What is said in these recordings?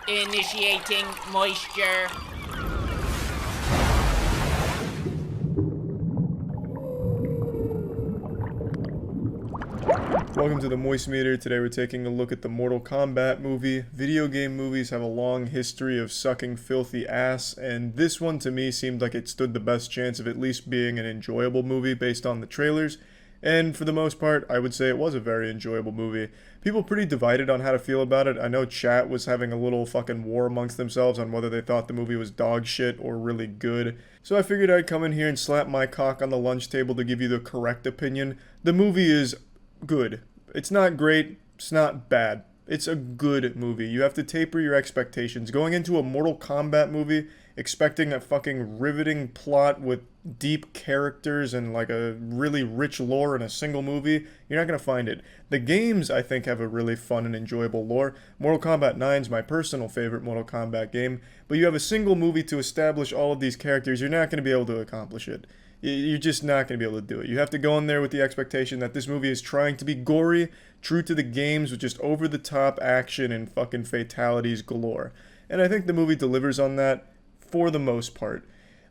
Initiating moisture. Welcome to the Moist Meter. Today we're taking a look at the Mortal Kombat movie. Video game movies have a long history of sucking filthy ass, and this one to me seemed like it stood the best chance of at least being an enjoyable movie based on the trailers. And for the most part, I would say it was a very enjoyable movie. People pretty divided on how to feel about it. I know chat was having a little fucking war amongst themselves on whether they thought the movie was dog shit or really good. So I figured I'd come in here and slap my cock on the lunch table to give you the correct opinion. The movie is good. It's not great, it's not bad. It's a good movie. You have to taper your expectations. Going into a Mortal Kombat movie, expecting a fucking riveting plot with deep characters and like a really rich lore in a single movie, you're not going to find it. The games, I think, have a really fun and enjoyable lore. Mortal Kombat 9 is my personal favorite Mortal Kombat game, but you have a single movie to establish all of these characters, you're not going to be able to accomplish it. You're just not going to be able to do it. You have to go in there with the expectation that this movie is trying to be gory, true to the games, with just over-the-top action and fucking fatalities galore. And I think the movie delivers on that for the most part.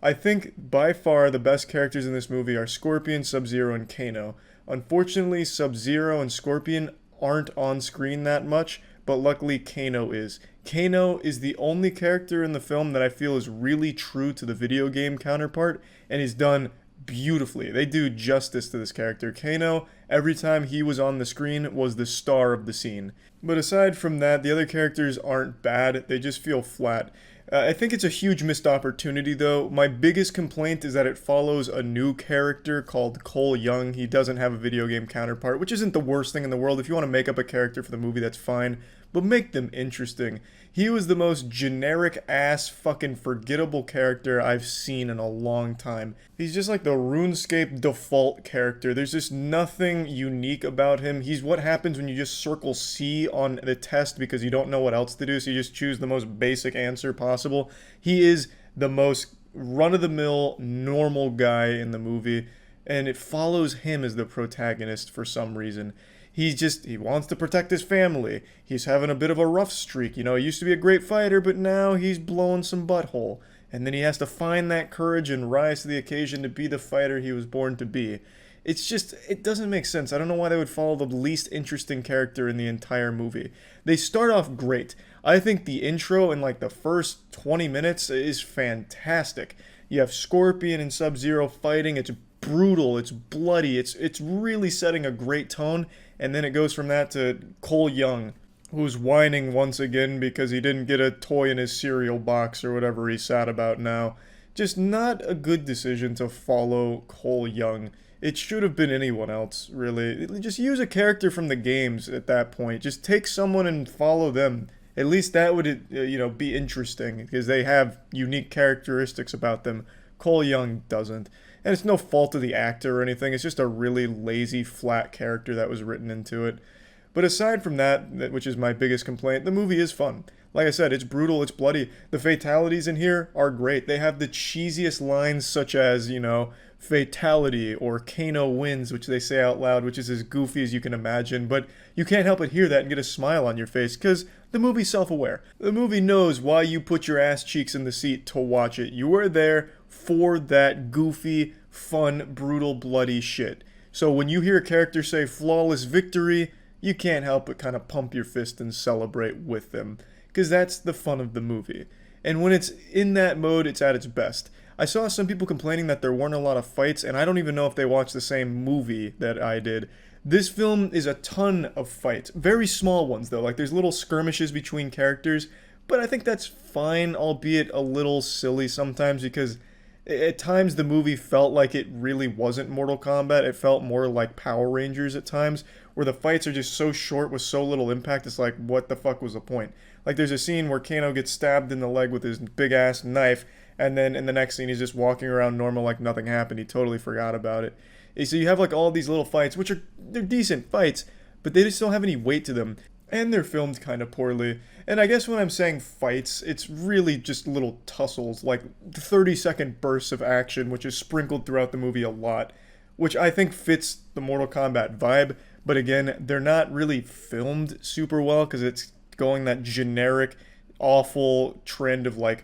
I think by far the best characters in this movie are Scorpion, Sub-Zero, and Kano. Unfortunately, Sub-Zero and Scorpion aren't on screen that much, but luckily Kano is. Kano is the only character in the film that I feel is really true to the video game counterpart, and is done beautifully. They do justice to this character. Kano, every time he was on the screen, was the star of the scene. But aside from that, the other characters aren't bad, they just feel flat. I think it's a huge missed opportunity though. My biggest complaint is that it follows a new character called Cole Young. He doesn't have a video game counterpart, which isn't the worst thing in the world. If you want to make up a character for the movie, that's fine, but make them interesting. He was the most generic ass fucking forgettable character I've seen in a long time. He's just like the RuneScape default character. There's just nothing unique about him. He's what happens when you just circle C on the test because you don't know what else to do, so you just choose the most basic answer possible. He is the most run-of-the-mill normal guy in the movie, and it follows him as the protagonist for some reason. He wants to protect his family. He's having a bit of a rough streak. You know, he used to be a great fighter, but now he's blowing some butthole. And then he has to find that courage and rise to the occasion to be the fighter he was born to be. It doesn't make sense. I don't know why they would follow the least interesting character in the entire movie. They start off great. I think the intro in like the first 20 minutes is fantastic. You have Scorpion and Sub-Zero fighting. It's brutal, it's bloody, it's really setting a great tone, and then it goes from that to Cole Young, who's whining once again because he didn't get a toy in his cereal box or whatever he's sad about now. Just not a good decision to follow Cole Young. It should have been anyone else, really. Just use a character from the games at that point. Just take someone and follow them. At least that would, be interesting, because they have unique characteristics about them. Cole Young doesn't. And it's no fault of the actor or anything, it's just a really lazy, flat character that was written into it. But aside from that, which is my biggest complaint, the movie is fun. Like I said, it's brutal, it's bloody. The fatalities in here are great. They have the cheesiest lines such as, fatality or Kano wins, which they say out loud, which is as goofy as you can imagine. But you can't help but hear that and get a smile on your face, because the movie's self-aware. The movie knows why you put your ass cheeks in the seat to watch it. You are there for that goofy, fun, brutal, bloody shit. So when you hear a character say flawless victory, you can't help but kind of pump your fist and celebrate with them, because that's the fun of the movie. And when it's in that mode, it's at its best. I saw some people complaining that there weren't a lot of fights, and I don't even know if they watched the same movie that I did. This film is a ton of fights. Very small ones, though. Like, there's little skirmishes between characters, but I think that's fine, albeit a little silly sometimes, because at times the movie felt like it really wasn't Mortal Kombat. It felt more like Power Rangers at times, where the fights are just so short with so little impact, it's like, what the fuck was the point? Like, there's a scene where Kano gets stabbed in the leg with his big-ass knife, and then in the next scene he's just walking around normal like nothing happened. He totally forgot about it. So you have like all these little fights, which they're decent fights, but they just don't have any weight to them. And they're filmed kind of poorly. And I guess when I'm saying fights, it's really just little tussles, like 30-second bursts of action, which is sprinkled throughout the movie a lot, which I think fits the Mortal Kombat vibe. But again, they're not really filmed super well because it's going that generic, awful trend of like,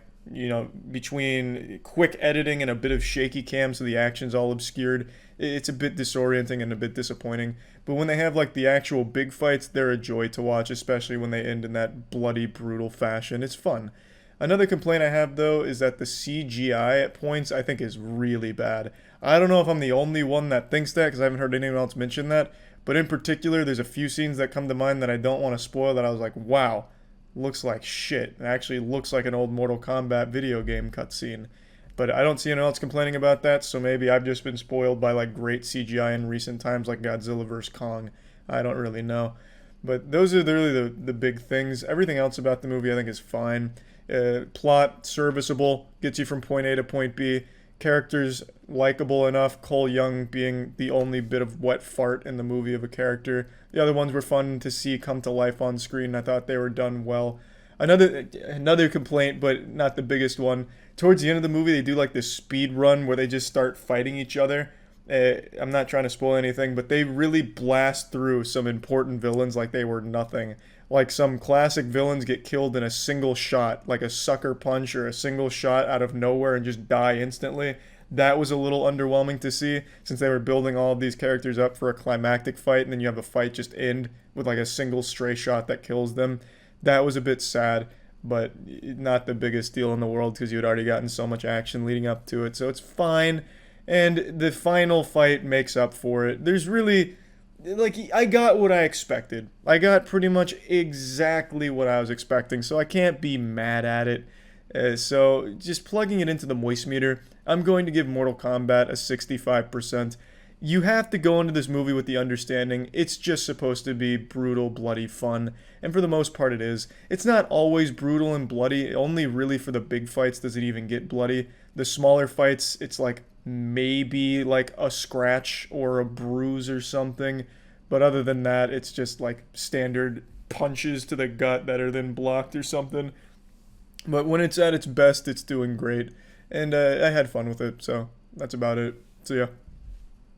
between quick editing and a bit of shaky cam, so the action's all obscured. It's a bit disorienting and a bit disappointing. But when they have like the actual big fights, they're a joy to watch, especially when they end in that bloody, brutal fashion. It's fun. Another complaint I have though is that the CGI at points I think is really bad. I don't know if I'm the only one that thinks that because I haven't heard anyone else mention that, but in particular, there's a few scenes that come to mind that I don't want to spoil that I was like, wow, looks like shit. It actually looks like an old Mortal Kombat video game cutscene. But I don't see anyone else complaining about that, so maybe I've just been spoiled by like great CGI in recent times like Godzilla vs. Kong. I don't really know. But those are really the big things. Everything else about the movie I think is fine. Plot, serviceable, gets you from point A to point B. Characters, likable enough. Cole Young being the only bit of wet fart in the movie of a character. The other ones were fun to see come to life on screen. I thought they were done well. Another complaint, but not the biggest one. Towards the end of the movie, they do like this speed run where they just start fighting each other. I'm not trying to spoil anything, but they really blast through some important villains like they were nothing. Like some classic villains get killed in a single shot, like a sucker punch or a single shot out of nowhere and just die instantly. That was a little underwhelming to see since they were building all of these characters up for a climactic fight and then you have a fight just end with like a single stray shot that kills them. That was a bit sad, but not the biggest deal in the world because you had already gotten so much action leading up to it, so it's fine. And the final fight makes up for it. There's really, like, I got what I expected. I got pretty much exactly what I was expecting, so I can't be mad at it. So just plugging it into the moist meter, I'm going to give Mortal Kombat a 65%. You have to go into this movie with the understanding it's just supposed to be brutal, bloody fun, and for the most part it is. It's not always brutal and bloody, only really for the big fights does it even get bloody. The smaller fights, it's like maybe like a scratch or a bruise or something, but other than that, it's just like standard punches to the gut that are then blocked or something. But when it's at its best, it's doing great, and I had fun with it, so that's about it. So yeah.